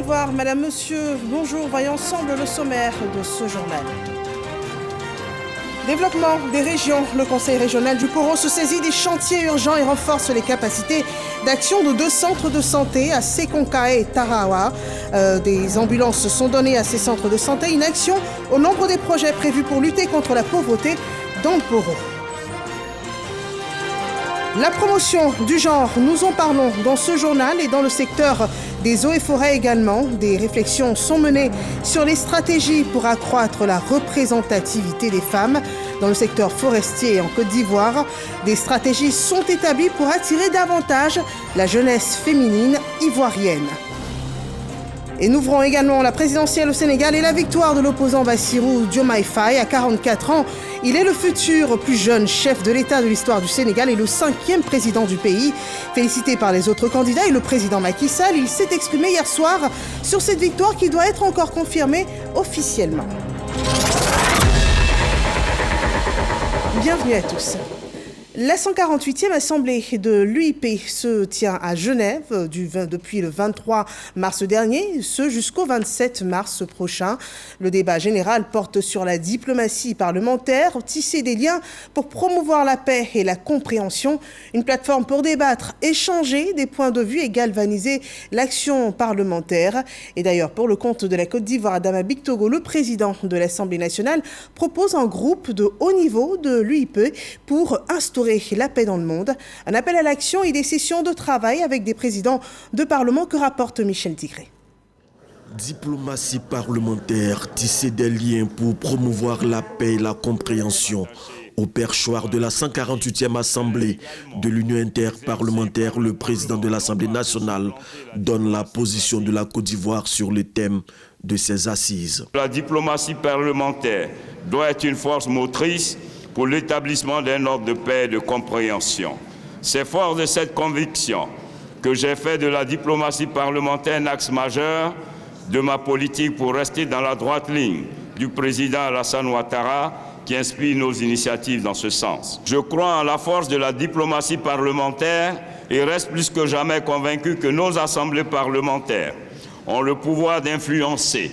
d'Ivoire. Madame, Monsieur, bonjour. Voyons ensemble le sommaire de ce journal. Développement des régions. Le Conseil régional du Poro se saisit des chantiers urgents et renforce les capacités d'action de 2 centres de santé à Sekonka et Tarawa. Des ambulances sont données à ces centres de santé. Une action au nombre des projets prévus pour lutter contre la pauvreté dans le Poro. La promotion du genre, nous en parlons dans ce journal et dans le secteur des eaux et forêts également. Des réflexions sont menées sur les stratégies pour accroître la représentativité des femmes dans le secteur forestier et en Côte d'Ivoire. Des stratégies sont établies pour attirer davantage la jeunesse féminine ivoirienne. Et nous ouvrons également la présidentielle au Sénégal et la victoire de l'opposant Bassirou Diomaye Faye à 44 ans. Il est le futur plus jeune chef de l'État de l'histoire du Sénégal et le 5e président du pays. Félicité par les autres candidats et le président Macky Sall, il s'est exprimé hier soir sur cette victoire qui doit être encore confirmée officiellement. Bienvenue à tous. La 148e assemblée de l'UIP se tient à Genève depuis le 23 mars dernier, ce jusqu'au 27 mars prochain. Le débat général porte sur la diplomatie parlementaire, tisser des liens pour promouvoir la paix et la compréhension, une plateforme pour débattre, échanger des points de vue et galvaniser l'action parlementaire. Et d'ailleurs, pour le compte de la Côte d'Ivoire, Adama Bictogo, le président de l'Assemblée nationale, propose un groupe de haut niveau de l'UIP pour instaurer la paix dans le monde. Un appel à l'action et des sessions de travail avec des présidents de Parlement que rapporte Michel Tigré. Diplomatie parlementaire, tisser des liens pour promouvoir la paix et la compréhension. Au perchoir de la 148e Assemblée de l'Union interparlementaire, le président de l'Assemblée nationale donne la position de la Côte d'Ivoire sur le thème de ses assises. La diplomatie parlementaire doit être une force motrice pour l'établissement d'un ordre de paix et de compréhension. C'est fort de cette conviction que j'ai fait de la diplomatie parlementaire un axe majeur de ma politique pour rester dans la droite ligne du président Alassane Ouattara qui inspire nos initiatives dans ce sens. Je crois en la force de la diplomatie parlementaire et reste plus que jamais convaincu que nos assemblées parlementaires ont le pouvoir d'influencer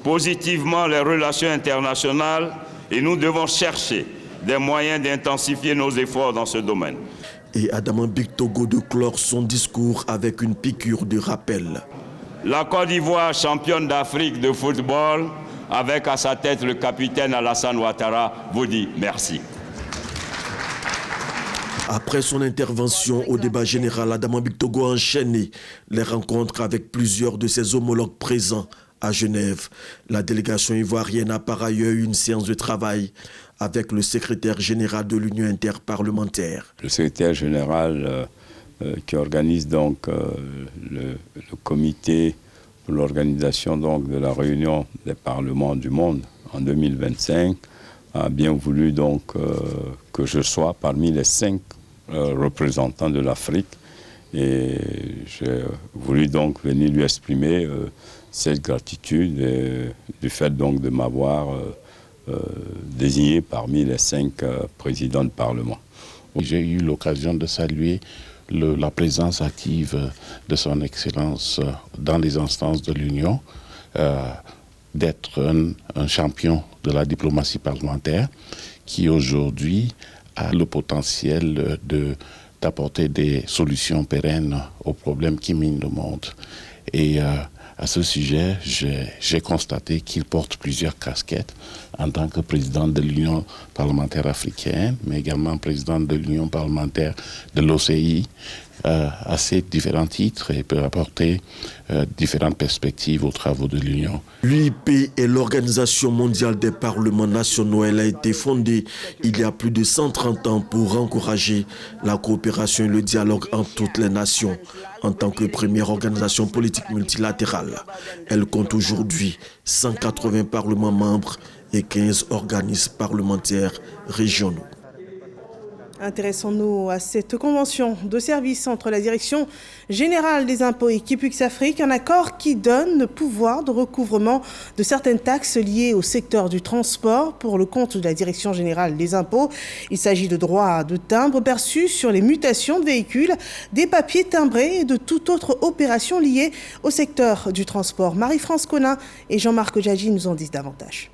positivement les relations internationales et nous devons chercher des moyens d'intensifier nos efforts dans ce domaine. Et Adama Bictogo de clore son discours avec une piqûre de rappel. La Côte d'Ivoire, championne d'Afrique de football, avec à sa tête le capitaine Alassane Ouattara, vous dit merci. Après son intervention au débat général, Adama Bictogo a enchaîné les rencontres avec plusieurs de ses homologues présents à Genève. La délégation ivoirienne a par ailleurs eu une séance de travail avec le secrétaire général de l'Union interparlementaire. Le secrétaire général qui organise donc le comité pour l'organisation donc de la réunion des parlements du monde en 2025 a bien voulu donc que je sois parmi les 5 représentants de l'Afrique et j'ai voulu donc venir lui exprimer cette gratitude du fait donc de m'avoir désigné parmi les 5 présidents de Parlement. J'ai eu l'occasion de saluer la présence active de son Excellence dans les instances de l'Union, d'être un champion de la diplomatie parlementaire qui aujourd'hui a le potentiel d'apporter des solutions pérennes aux problèmes qui minent le monde. Et à ce sujet, j'ai constaté qu'il porte plusieurs casquettes en tant que président de l'Union parlementaire africaine, mais également président de l'Union parlementaire de l'OCI, à ces différents titres et peut apporter différentes perspectives aux travaux de l'Union. L'UIP est l'Organisation mondiale des parlements nationaux. Elle a été fondée il y a plus de 130 ans pour encourager la coopération et le dialogue entre toutes les nations. En tant que première organisation politique multilatérale, elle compte aujourd'hui 180 parlements membres et 15 organismes parlementaires régionaux. Intéressons-nous à cette convention de service entre la Direction générale des impôts et Kipux Afrique, un accord qui donne le pouvoir de recouvrement de certaines taxes liées au secteur du transport pour le compte de la Direction générale des impôts. Il s'agit de droits de timbre perçus sur les mutations de véhicules, des papiers timbrés et de toute autre opération liée au secteur du transport. Marie-France Conin et Jean-Marc Djadji nous en disent davantage.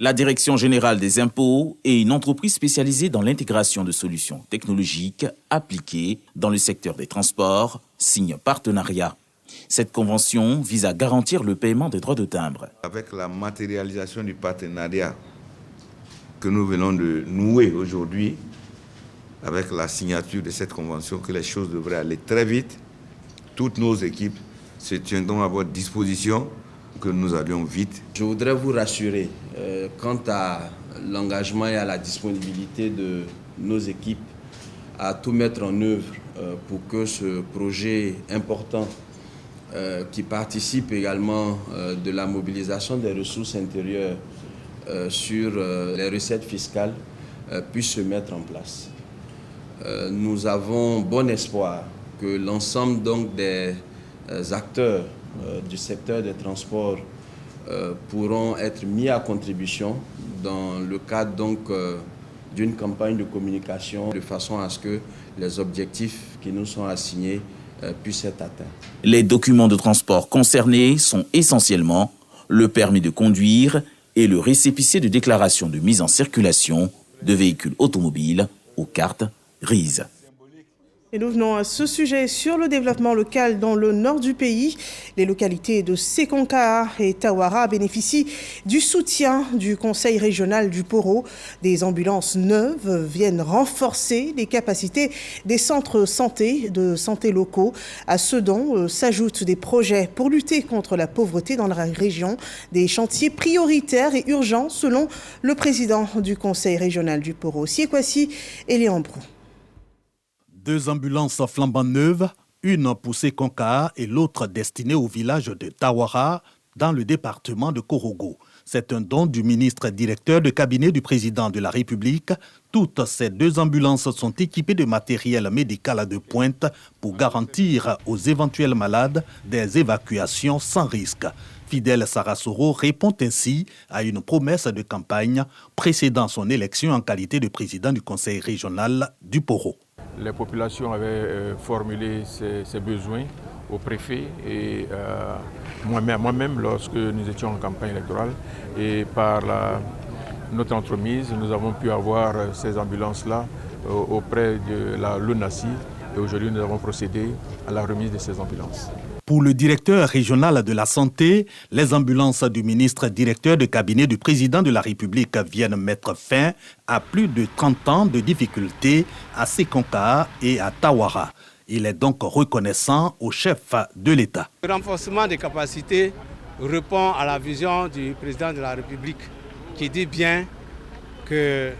La Direction générale des impôts est une entreprise spécialisée dans l'intégration de solutions technologiques appliquées dans le secteur des transports, signe partenariat. Cette convention vise à garantir le paiement des droits de timbre. Avec la matérialisation du partenariat que nous venons de nouer aujourd'hui, avec la signature de cette convention, que les choses devraient aller très vite, toutes nos équipes se tiendront à votre disposition, que nous allions vite. Je voudrais vous rassurer quant à l'engagement et à la disponibilité de nos équipes à tout mettre en œuvre pour que ce projet important qui participe également de la mobilisation des ressources intérieures sur les recettes fiscales puisse se mettre en place. Nous avons bon espoir que l'ensemble donc des acteurs du secteur des transports pourront être mis à contribution dans le cadre donc d'une campagne de communication de façon à ce que les objectifs qui nous sont assignés puissent être atteints. Les documents de transport concernés sont essentiellement le permis de conduire et le récépissé de déclaration de mise en circulation de véhicules automobiles aux cartes grises. Et nous venons à ce sujet sur le développement local dans le nord du pays. Les localités de Sekonka et Tawara bénéficient du soutien du Conseil régional du Poro. Des ambulances neuves viennent renforcer les capacités des centres de santé locaux. À ce dont s'ajoutent des projets pour lutter contre la pauvreté dans la région. Des chantiers prioritaires et urgents selon le président du Conseil régional du Poro, Siekwasi Eliambrou. 2 ambulances flambant neuves, une pour Sekonka et l'autre destinée au village de Tawara dans le département de Korogo. C'est un don du ministre directeur de cabinet du président de la République. Toutes ces 2 ambulances sont équipées de matériel médical de pointe pour garantir aux éventuels malades des évacuations sans risque. Fidel Sarasoro répond ainsi à une promesse de campagne précédant son élection en qualité de président du conseil régional du Poro. Les populations avaient formulé ces besoins au préfet et moi-même lorsque nous étions en campagne électorale. Et par notre entremise, nous avons pu avoir ces ambulances-là auprès de la LONASI. Et aujourd'hui, nous avons procédé à la remise de ces ambulances. Pour le directeur régional de la santé, les ambulances du ministre directeur de cabinet du président de la République viennent mettre fin à plus de 30 ans de difficultés à Sekonka et à Tawara. Il est donc reconnaissant au chef de l'État. Le renforcement des capacités répond à la vision du président de la République qui dit bien que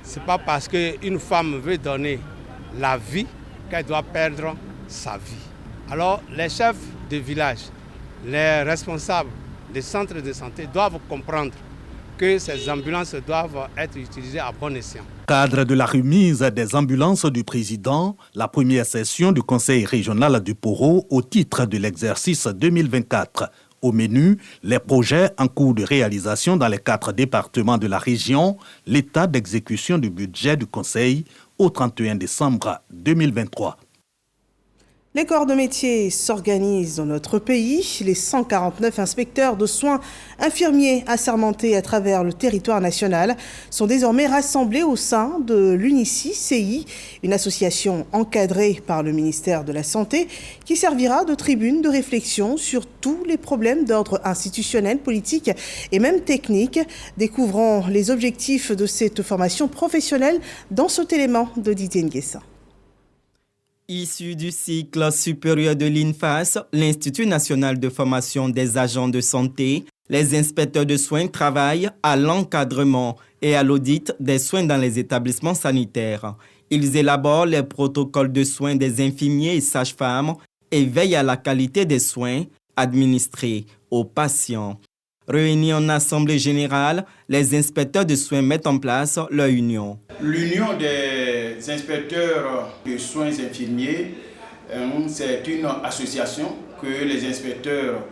ce n'est pas parce qu'une femme veut donner la vie qu'elle doit perdre sa vie. Alors, les chefs de village, les responsables des centres de santé doivent comprendre que ces ambulances doivent être utilisées à bon escient. Cadre de la remise des ambulances du président, la première session du Conseil régional du Poro au titre de l'exercice 2024. Au menu, les projets en cours de réalisation dans les 4 départements de la région, l'état d'exécution du budget du Conseil au 31 décembre 2023. Les corps de métier s'organisent dans notre pays. Les 149 inspecteurs de soins infirmiers assermentés à travers le territoire national sont désormais rassemblés au sein de l'UNICI-CI, une association encadrée par le ministère de la Santé qui servira de tribune de réflexion sur tous les problèmes d'ordre institutionnel, politique et même technique. Découvrons les objectifs de cette formation professionnelle dans cet élément de Didier Nguessa. Issu du cycle supérieur de l'INFAS, l'Institut national de formation des agents de santé, les inspecteurs de soins travaillent à l'encadrement et à l'audit des soins dans les établissements sanitaires. Ils élaborent les protocoles de soins des infirmiers et sages-femmes et veillent à la qualité des soins administrés aux patients. Réunis en assemblée générale, les inspecteurs de soins mettent en place leur union. L'union des inspecteurs de soins infirmiers, c'est une association que les inspecteurs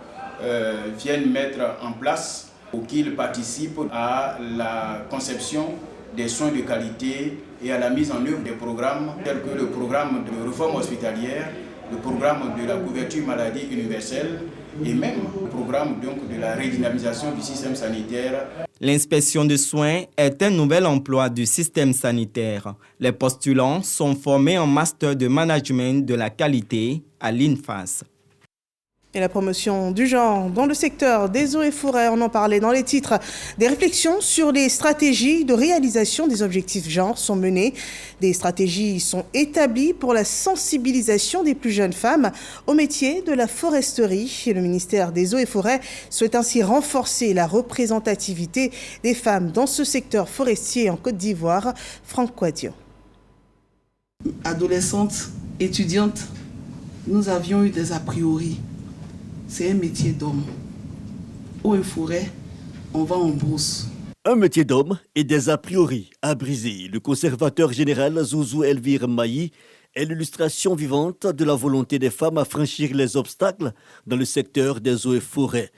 viennent mettre en place pour qu'ils participent à la conception des soins de qualité et à la mise en œuvre des programmes tels que le programme de réforme hospitalière, le programme de la couverture maladie universelle et même le programme donc, de la redynamisation du système sanitaire. L'inspection de soins est un nouvel emploi du système sanitaire. Les postulants sont formés en master de management de la qualité à l'INFAS. Et la promotion du genre dans le secteur des eaux et forêts, on en parlait dans les titres. Des réflexions sur les stratégies de réalisation des objectifs genre sont menées. Des stratégies sont établies pour la sensibilisation des plus jeunes femmes au métier de la foresterie. Et le ministère des eaux et forêts souhaite ainsi renforcer la représentativité des femmes dans ce secteur forestier en Côte d'Ivoire. Franck Quadio. Adolescentes, étudiantes, nous avions eu des a priori. C'est un métier d'homme. Eau et forêt, on va en brousse. Un métier d'homme et des a priori à briser. Le conservateur général Zouzou Elvire Maï est l'illustration vivante de la volonté des femmes à franchir les obstacles dans le secteur des eaux et forêts.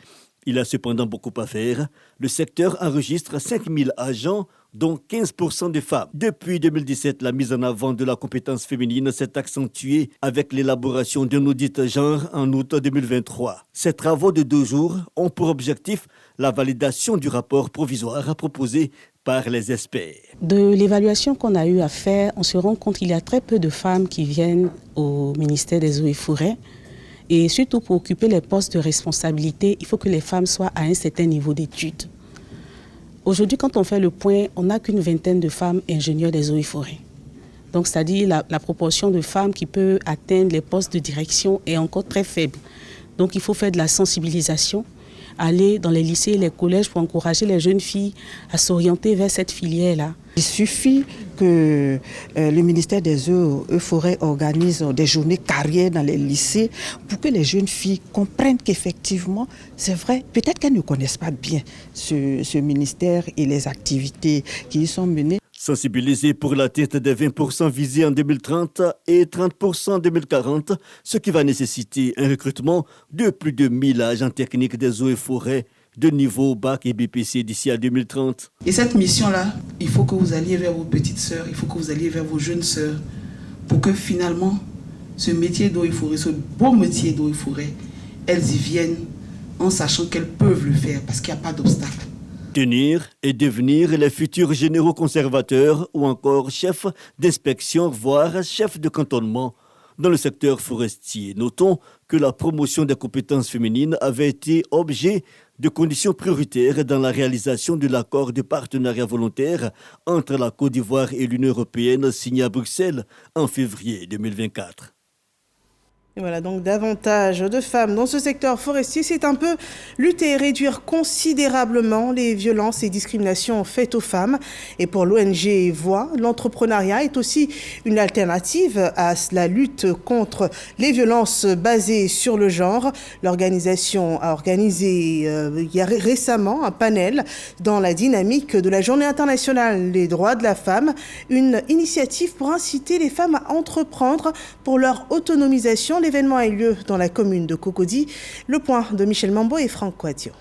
Il a cependant beaucoup à faire. Le secteur enregistre 5000 agents, dont 15% de femmes. Depuis 2017, la mise en avant de la compétence féminine s'est accentuée avec l'élaboration d'un audit genre en août 2023. Ces travaux de 2 jours ont pour objectif la validation du rapport provisoire proposé par les experts. De l'évaluation qu'on a eu à faire, on se rend compte qu'il y a très peu de femmes qui viennent au ministère des Eaux et Forêts. Et surtout pour occuper les postes de responsabilité, il faut que les femmes soient à un certain niveau d'études. Aujourd'hui, quand on fait le point, on n'a qu'une vingtaine de femmes ingénieurs des eaux et forêts. Donc, c'est-à-dire la proportion de femmes qui peut atteindre les postes de direction est encore très faible. Donc, il faut faire de la sensibilisation, aller dans les lycées et les collèges pour encourager les jeunes filles à s'orienter vers cette filière-là. Il suffit que le ministère des Eaux et Forêts organise des journées carrières dans les lycées pour que les jeunes filles comprennent qu'effectivement, c'est vrai, peut-être qu'elles ne connaissent pas bien ce ministère et les activités qui y sont menées. Sensibiliser pour l'atteinte des 20% visés en 2030 et 30% en 2040, ce qui va nécessiter un recrutement de plus de 1000 agents techniques des eaux et forêts de niveau bac et BPC d'ici à 2030. Et cette mission-là, il faut que vous alliez vers vos petites sœurs, il faut que vous alliez vers vos jeunes sœurs, pour que finalement, ce métier d'eau et forêt, ce beau métier d'eau et forêt, elles y viennent en sachant qu'elles peuvent le faire, parce qu'il n'y a pas d'obstacle. Tenir et devenir les futurs généraux conservateurs ou encore chefs d'inspection, voire chefs de cantonnement dans le secteur forestier. Notons que la promotion des compétences féminines avait été objet de conditions prioritaires dans la réalisation de l'accord de partenariat volontaire entre la Côte d'Ivoire et l'Union européenne signé à Bruxelles en février 2024. Et voilà, donc davantage de femmes dans ce secteur forestier, c'est un peu lutter et réduire considérablement les violences et discriminations faites aux femmes. Et pour l'ONG Voix, l'entrepreneuriat est aussi une alternative à la lutte contre les violences basées sur le genre. L'organisation a organisé il y a récemment un panel dans la dynamique de la Journée internationale des droits de la femme, une initiative pour inciter les femmes à entreprendre pour leur autonomisation. L'événement a eu lieu dans la commune de Cocody. Le point de Michel Mambo et Franck Quadio.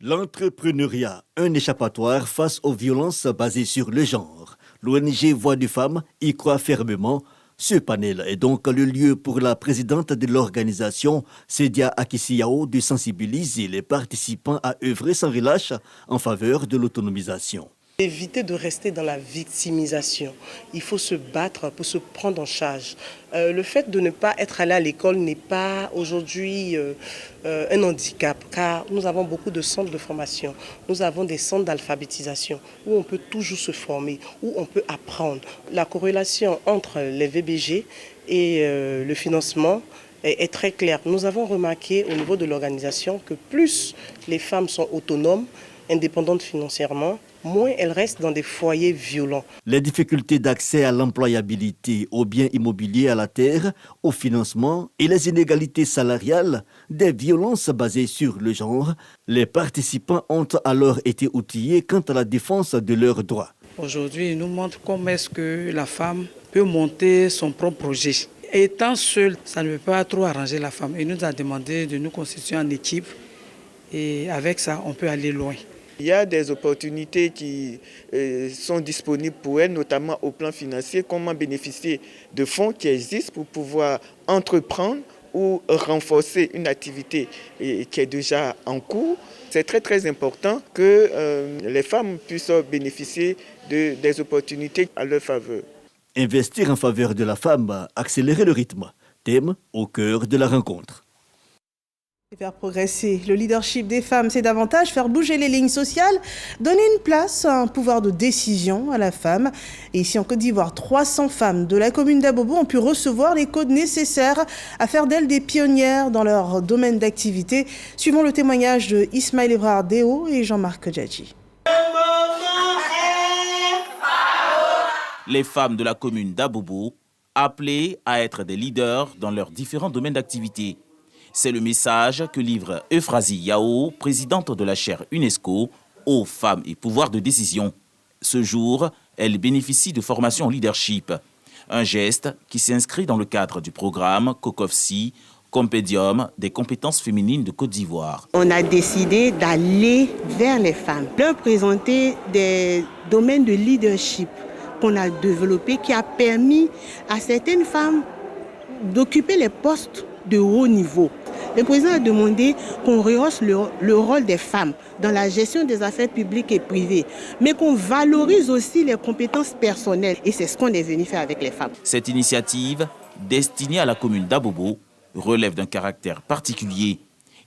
L'entrepreneuriat, un échappatoire face aux violences basées sur le genre. L'ONG Voix des femmes y croit fermement. Ce panel est donc le lieu pour la présidente de l'organisation, Sedia Akisiao, de sensibiliser les participants à œuvrer sans relâche en faveur de l'autonomisation. Éviter de rester dans la victimisation. Il faut se battre pour se prendre en charge. Le fait de ne pas être allé à l'école n'est pas aujourd'hui un handicap, car nous avons beaucoup de centres de formation. Nous avons des centres d'alphabétisation où on peut toujours se former, où on peut apprendre. La corrélation entre les VBG et le financement est très claire. Nous avons remarqué au niveau de l'organisation que plus les femmes sont autonomes, indépendantes financièrement, moins elles restent dans des foyers violents. Les difficultés d'accès à l'employabilité, aux biens immobiliers, à la terre, au financement et les inégalités salariales, des violences basées sur le genre, les participants ont alors été outillés quant à la défense de leurs droits. Aujourd'hui, il nous montre comment est-ce que la femme peut monter son propre projet. Étant seule, ça ne peut pas trop arranger la femme. Il nous a demandé de nous constituer en équipe et avec ça, on peut aller loin. Il y a des opportunités qui sont disponibles pour elles, notamment au plan financier, comment bénéficier de fonds qui existent pour pouvoir entreprendre ou renforcer une activité qui est déjà en cours. C'est très important que les femmes puissent bénéficier des opportunités à leur faveur. Investir en faveur de la femme, accélérer le rythme, thème au cœur de la rencontre. Faire progresser le leadership des femmes, c'est davantage faire bouger les lignes sociales, donner une place, un pouvoir de décision à la femme. Et ici en Côte d'Ivoire, 300 femmes de la commune d'Abobo ont pu recevoir les codes nécessaires à faire d'elles des pionnières dans leur domaine d'activité. Suivons le témoignage de Ismaël Ebrard Déo et Jean-Marc Djadji. Les femmes de la commune d'Abobo appelées à être des leaders dans leurs différents domaines d'activité. C'est le message que livre Euphrasie Yao, présidente de la chaire UNESCO, aux femmes et pouvoir de décision. Ce jour, elle bénéficie de formations en leadership. Un geste qui s'inscrit dans le cadre du programme COCOFSI, Compédium des compétences féminines de Côte d'Ivoire. On a décidé d'aller vers les femmes, leur présenter des domaines de leadership qu'on a développés qui a permis à certaines femmes d'occuper les postes de haut niveau. Le président a demandé qu'on rehausse le rôle des femmes dans la gestion des affaires publiques et privées, mais qu'on valorise aussi les compétences personnelles. Et c'est ce qu'on est venu faire avec les femmes. Cette initiative, destinée à la commune d'Abobo, relève d'un caractère particulier.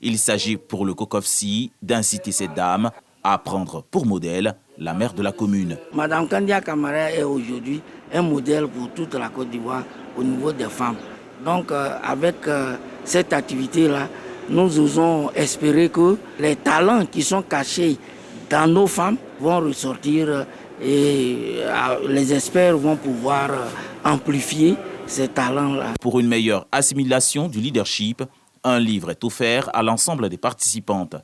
Il s'agit pour le COCOFSI d'inciter ces dames à prendre pour modèle la mère de la commune. Madame Kandia Kamara est aujourd'hui un modèle pour toute la Côte d'Ivoire au niveau des femmes. Donc avec cette activité-là, nous osons espérer que les talents qui sont cachés dans nos femmes vont ressortir et les experts vont pouvoir amplifier ces talents-là. Pour une meilleure assimilation du leadership, un livre est offert à l'ensemble des participantes.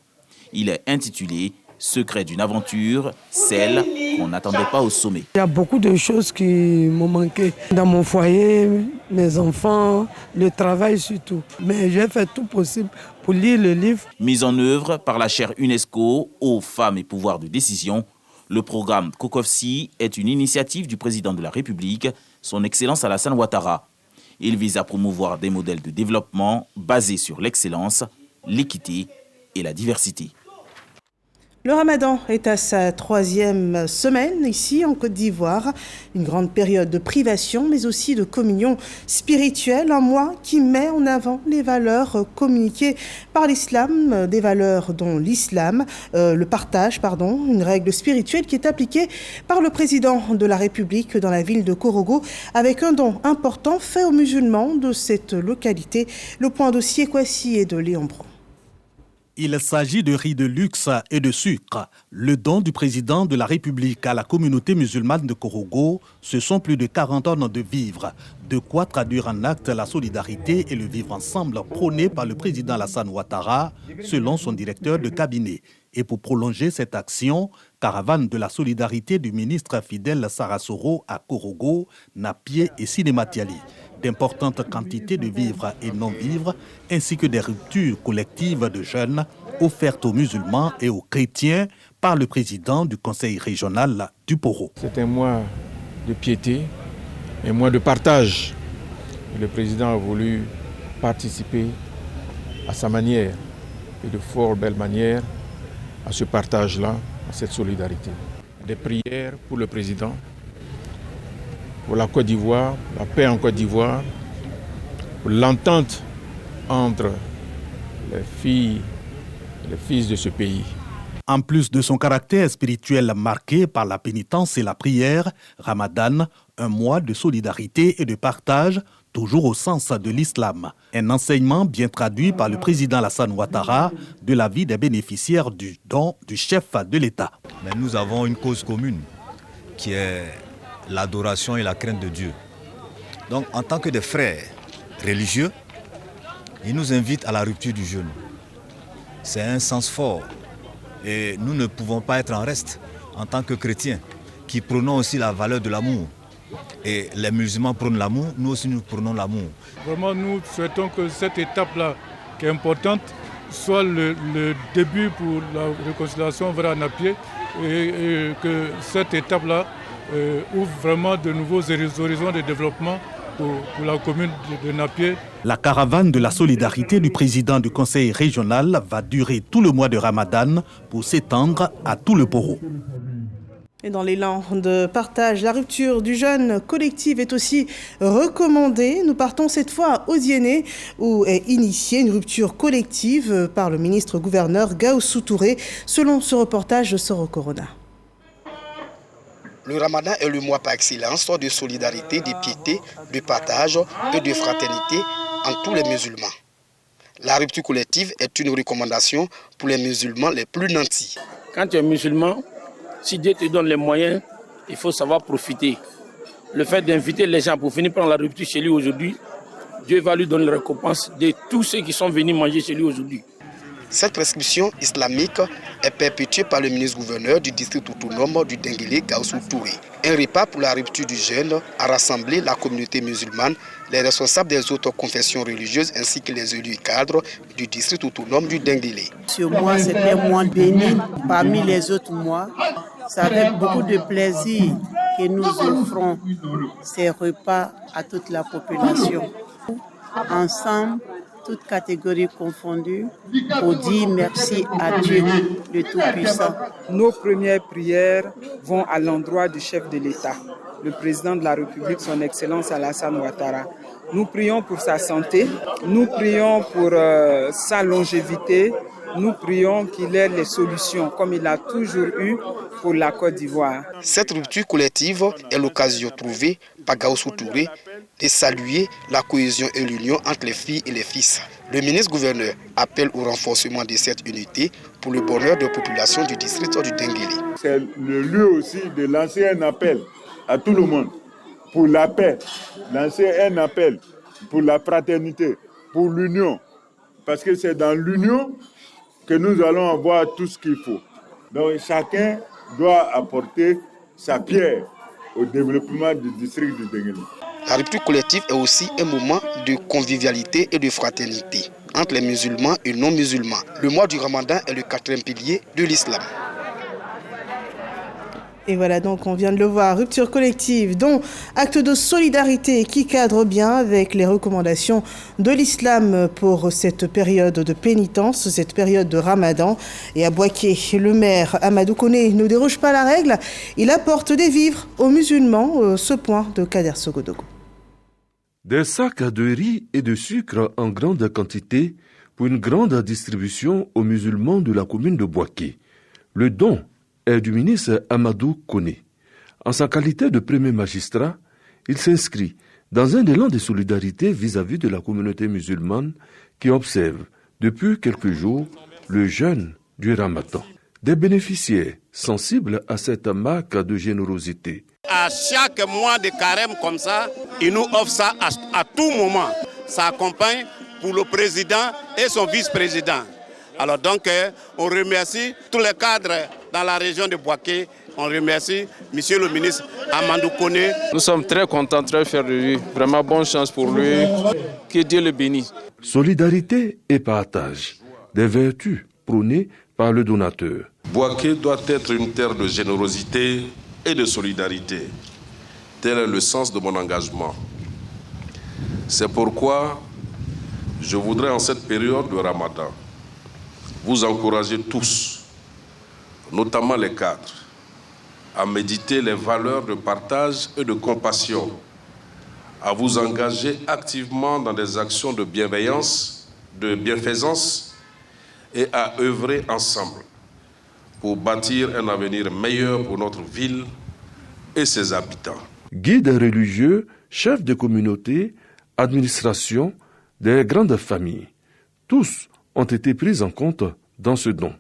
Il est intitulé « Secret d'une aventure, celle qu'on n'attendait pas au sommet ». Il y a beaucoup de choses qui m'ont manqué dans mon foyer, mes enfants, le travail surtout. Mais j'ai fait tout possible pour lire le livre. Mise en œuvre par la chaire UNESCO aux femmes et pouvoirs de décision, le programme COCOFSI est une initiative du président de la République, son Excellence Alassane Ouattara. Il vise à promouvoir des modèles de développement basés sur l'excellence, l'équité et la diversité. Le Ramadan est à sa 3e semaine ici en Côte d'Ivoire. Une grande période de privation mais aussi de communion spirituelle. Un mois qui met en avant les valeurs communiquées par l'islam, des valeurs dont l'islam, le partage, une règle spirituelle qui est appliquée par le président de la République dans la ville de Korogo avec un don important fait aux musulmans de cette localité. Le point dossier Kwasi et de Léon Bron. Il s'agit de riz de luxe et de sucre. Le don du président de la République à la communauté musulmane de Korogo, ce sont plus de 40 tonnes de vivres. De quoi traduire en acte la solidarité et le vivre ensemble prôné par le président Alassane Ouattara, selon son directeur de cabinet. Et pour prolonger cette action, caravane de la solidarité du ministre Fidel Sarasoro à Korogo, Napié et Sinématiali. D'importantes quantités de vivres et non-vivres, ainsi que des ruptures collectives de jeunes offertes aux musulmans et aux chrétiens par le président du conseil régional du Poro. C'est un mois de piété, un mois de partage. Le président a voulu participer à sa manière, et de fort belle manière, à ce partage-là, à cette solidarité. Des prières pour le président, pour la Côte d'Ivoire, la paix en Côte d'Ivoire, pour l'entente entre les filles et les fils de ce pays. En plus de son caractère spirituel marqué par la pénitence et la prière, Ramadan, un mois de solidarité et de partage, toujours au sens de l'islam. Un enseignement bien traduit par le président Alassane Ouattara de la vie des bénéficiaires du don du chef de l'État. Mais nous avons une cause commune qui est l'adoration et la crainte de Dieu. Donc en tant que des frères religieux, ils nous invitent à la rupture du jeûne. C'est un sens fort et nous ne pouvons pas être en reste en tant que chrétiens qui prônons aussi la valeur de l'amour. Et les musulmans prônent l'amour, nous aussi nous prônons l'amour. Vraiment, nous souhaitons que cette étape-là, qui est importante, soit le début pour la réconciliation vers Napié et que cette étape-là ouvre vraiment de nouveaux horizons de développement pour la commune de Napié. La caravane de la solidarité du président du conseil régional va durer tout le mois de Ramadan pour s'étendre à tout le Poro. Et dans l'élan de partage, la rupture du jeûne collectif est aussi recommandée. Nous partons cette fois à Odiéné, où est initiée une rupture collective par le ministre-gouverneur Gaoussou Touré, selon ce reportage de Soro Corona. Le Ramadan est le mois par excellence de solidarité, de piété, de partage et de fraternité entre tous les musulmans. La rupture collective est une recommandation pour les musulmans les plus nantis. Quand tu es musulman, si Dieu te donne les moyens, il faut savoir profiter. Le fait d'inviter les gens pour venir prendre la rupture chez lui aujourd'hui, Dieu va lui donner la récompense de tous ceux qui sont venus manger chez lui aujourd'hui. Cette prescription islamique est perpétuée par le ministre-gouverneur du district autonome du Denguélé, Gaoussou Touré. Un repas pour la rupture du jeûne a rassemblé la communauté musulmane, les responsables des autres confessions religieuses ainsi que les élus cadres du district autonome du Denguélé. Ce mois, c'est un mois béni parmi les autres mois. C'est avec beaucoup de plaisir que nous offrons ces repas à toute la population. Ensemble, toutes catégories confondues, pour dire merci à Dieu, le Tout-Puissant. Nos premières prières vont à l'endroit du chef de l'État, le président de la République, son Excellence Alassane Ouattara. Nous prions pour sa santé, nous prions pour sa longévité, nous prions qu'il ait les solutions, comme il a toujours eu pour la Côte d'Ivoire. Cette rupture collective est l'occasion trouvée par Gaoussou Touré de saluer la cohésion et l'union entre les filles et les fils. Le ministre-gouverneur appelle au renforcement de cette unité pour le bonheur de la population du district du Denguélé. C'est le lieu aussi de lancer un appel à tout le monde pour la paix, lancer un appel pour la fraternité, pour l'union, parce que c'est dans l'union que nous allons avoir tout ce qu'il faut. Donc chacun doit apporter sa pierre au développement du district du Denguélé. La rupture collective est aussi un moment de convivialité et de fraternité entre les musulmans et non-musulmans. Le mois du Ramadan est le 4e pilier de l'islam. Et voilà, donc on vient de le voir, rupture collective, dont acte de solidarité qui cadre bien avec les recommandations de l'islam pour cette période de pénitence, cette période de Ramadan. Et à Boaké, le maire Amadou Koné ne déroge pas à la règle, il apporte des vivres aux musulmans, ce point de Kader Sogodogo. Des sacs de riz et de sucre en grande quantité pour une grande distribution aux musulmans de la commune de Boaké. Le don est du ministre Amadou Koné. En sa qualité de premier magistrat, il s'inscrit dans un élan de solidarité vis-à-vis de la communauté musulmane qui observe depuis quelques jours le jeûne du Ramadan. Des bénéficiaires sensibles à cette marque de générosité. À chaque mois de carême comme ça, il nous offre ça à tout moment. Ça accompagne pour le président et son vice-président. Alors donc, on remercie tous les cadres dans la région de Boaké. On remercie Monsieur le ministre Amadou Koné. Nous sommes très contents, très fiers de lui. Vraiment bonne chance pour lui. Que Dieu le bénisse. Solidarité et partage, des vertus prônées par le donateur. Boaké doit être une terre de générosité et de solidarité. Tel est le sens de mon engagement. C'est pourquoi je voudrais en cette période de Ramadan vous encourager tous, notamment les cadres, à méditer les valeurs de partage et de compassion, à vous engager activement dans des actions de bienveillance, de bienfaisance et à œuvrer ensemble pour bâtir un avenir meilleur pour notre ville et ses habitants. Guide religieux, chef de communauté, administration, des grandes familles. Tous ont été pris en compte dans ce don.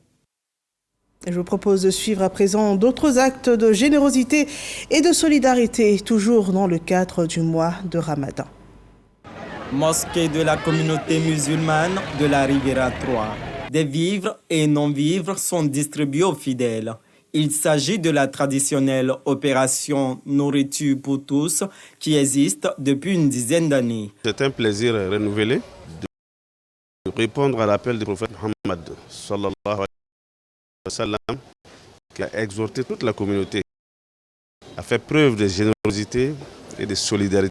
Je vous propose de suivre à présent d'autres actes de générosité et de solidarité, toujours dans le cadre du mois de Ramadan. Mosquée de la communauté musulmane de la Riviera 3. Des vivres et non-vivres sont distribués aux fidèles. Il s'agit de la traditionnelle opération Nourriture pour tous qui existe depuis une dizaine d'années. C'est un plaisir renouvelé de répondre à l'appel du prophète Mohammed sallallahu alayhi wa sallam, qui a exhorté toute la communauté à faire preuve de générosité et de solidarité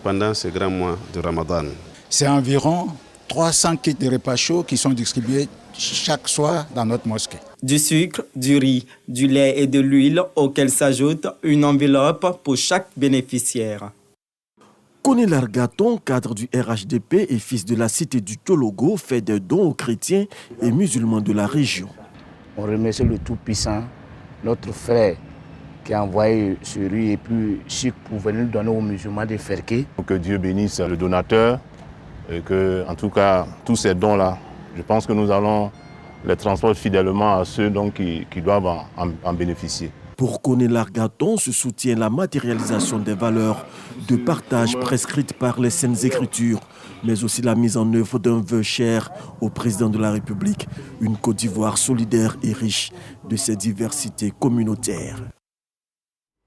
pendant ce grand mois de Ramadan. C'est environ 300 kits de repas chauds qui sont distribués chaque soir dans notre mosquée. Du sucre, du riz, du lait et de l'huile auquel s'ajoute une enveloppe pour chaque bénéficiaire. Koné Largaton, cadre du RHDP et fils de la cité du Tchologo, fait des dons aux chrétiens et musulmans de la région. On remercie le Tout-Puissant, notre frère, qui a envoyé ce riz et puis sucre pour venir donner aux musulmans de Ferké. Que Dieu bénisse le donateur et que, en tout cas, tous ces dons-là, je pense que nous allons les transporter fidèlement à ceux donc, qui doivent en bénéficier. Pour Koné Largaton, se soutient la matérialisation des valeurs de partage prescrites par les Saintes Écritures, mais aussi la mise en œuvre d'un vœu cher au président de la République, une Côte d'Ivoire solidaire et riche de ses diversités communautaires.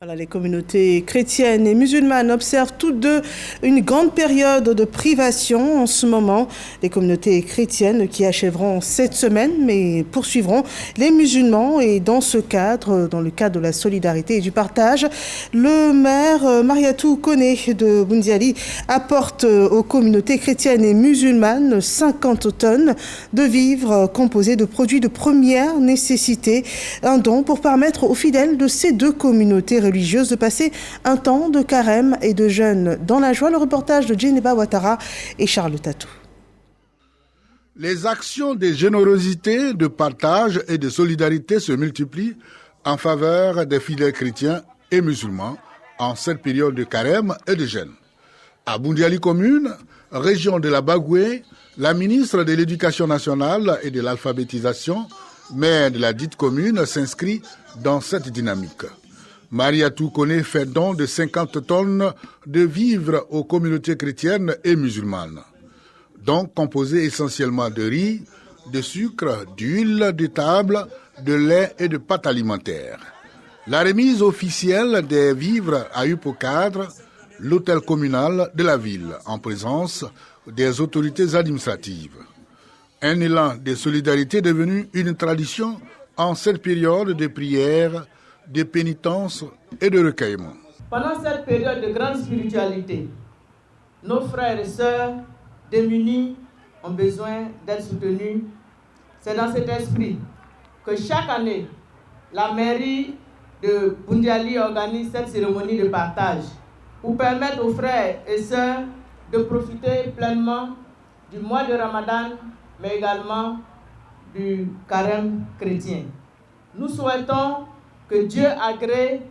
Voilà, les communautés chrétiennes et musulmanes observent toutes deux une grande période de privation en ce moment. Les communautés chrétiennes qui achèveront cette semaine, mais poursuivront les musulmans. Et dans ce cadre, dans le cadre de la solidarité et du partage, le maire Mariatou Koné de Boundiali apporte aux communautés chrétiennes et musulmanes 50 tonnes de vivres composés de produits de première nécessité. Un don pour permettre aux fidèles de ces deux communautés religieuses de passer un temps de carême et de jeûne dans la joie. Le reportage de Djeneba Ouattara et Charles Tatou. Les actions de générosité, de partage et de solidarité se multiplient en faveur des fidèles chrétiens et musulmans en cette période de carême et de jeûne. À Boundiali commune, région de la Bagoué, la ministre de l'Éducation nationale et de l'alphabétisation, maire de la dite commune, s'inscrit dans cette dynamique. Mariatou Koné fait don de 50 tonnes de vivres aux communautés chrétiennes et musulmanes. Donc composés essentiellement de riz, de sucre, d'huile de table, de lait et de pâtes alimentaires. La remise officielle des vivres a eu pour cadre l'hôtel communal de la ville, en présence des autorités administratives. Un élan de solidarité devenu une tradition en cette période de prière, de pénitence et de recueillement. Pendant cette période de grande spiritualité, nos frères et sœurs démunis ont besoin d'être soutenus. C'est dans cet esprit que chaque année, la mairie de Boundiali organise cette cérémonie de partage pour permettre aux frères et sœurs de profiter pleinement du mois de Ramadan, mais également du carême chrétien. Nous souhaitons que Dieu agrée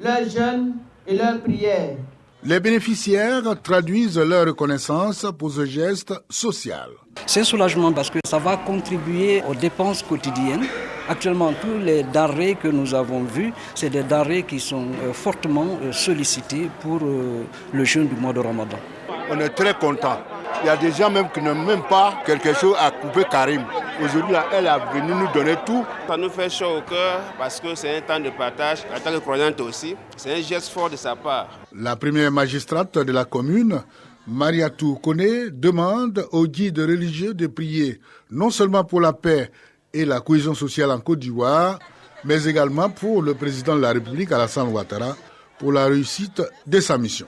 leurs jeûnes et leurs prières. Les bénéficiaires traduisent leur reconnaissance pour ce geste social. C'est un soulagement parce que ça va contribuer aux dépenses quotidiennes. Actuellement, tous les denrées que nous avons vus, c'est des denrées qui sont fortement sollicitées pour le jeûne du mois de Ramadan. On est très contents. Il y a des gens même qui n'ont même pas quelque chose à couper Karim. Aujourd'hui, elle est venue nous donner tout. Ça nous fait chaud au cœur parce que c'est un temps de partage. En tant que croyante aussi, c'est un geste fort de sa part. La première magistrate de la commune, Mariatou Koné, demande aux guides religieux de prier non seulement pour la paix et la cohésion sociale en Côte d'Ivoire, mais également pour le président de la République, Alassane Ouattara, pour la réussite de sa mission.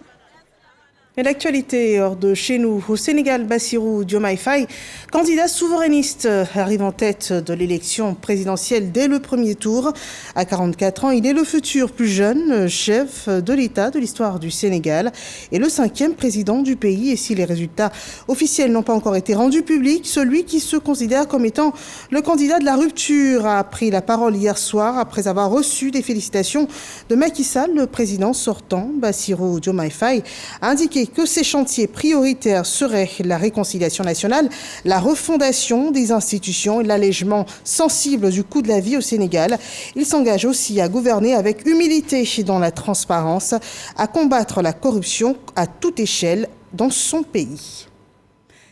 Et l'actualité hors de chez nous, au Sénégal, Bassirou Diomaye Faye, candidat souverainiste, arrive en tête de l'élection présidentielle dès le premier tour. À 44 ans, il est le futur plus jeune chef de l'État de l'histoire du Sénégal et le 5e président du pays. Et si les résultats officiels n'ont pas encore été rendus publics, celui qui se considère comme étant le candidat de la rupture a pris la parole hier soir après avoir reçu des félicitations de Macky Sall, le président sortant. Bassirou Diomaye Faye a indiqué indiqué que ces chantiers prioritaires seraient la réconciliation nationale, la refondation des institutions et l'allègement sensible du coût de la vie au Sénégal. Il s'engage aussi à gouverner avec humilité dans la transparence, à combattre la corruption à toute échelle dans son pays.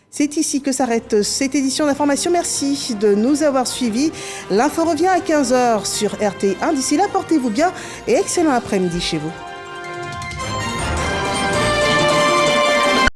C'est ici que s'arrête cette édition d'information. Merci de nous avoir suivis. L'info revient à 15h sur RT1. D'ici là, portez-vous bien et excellent après-midi chez vous.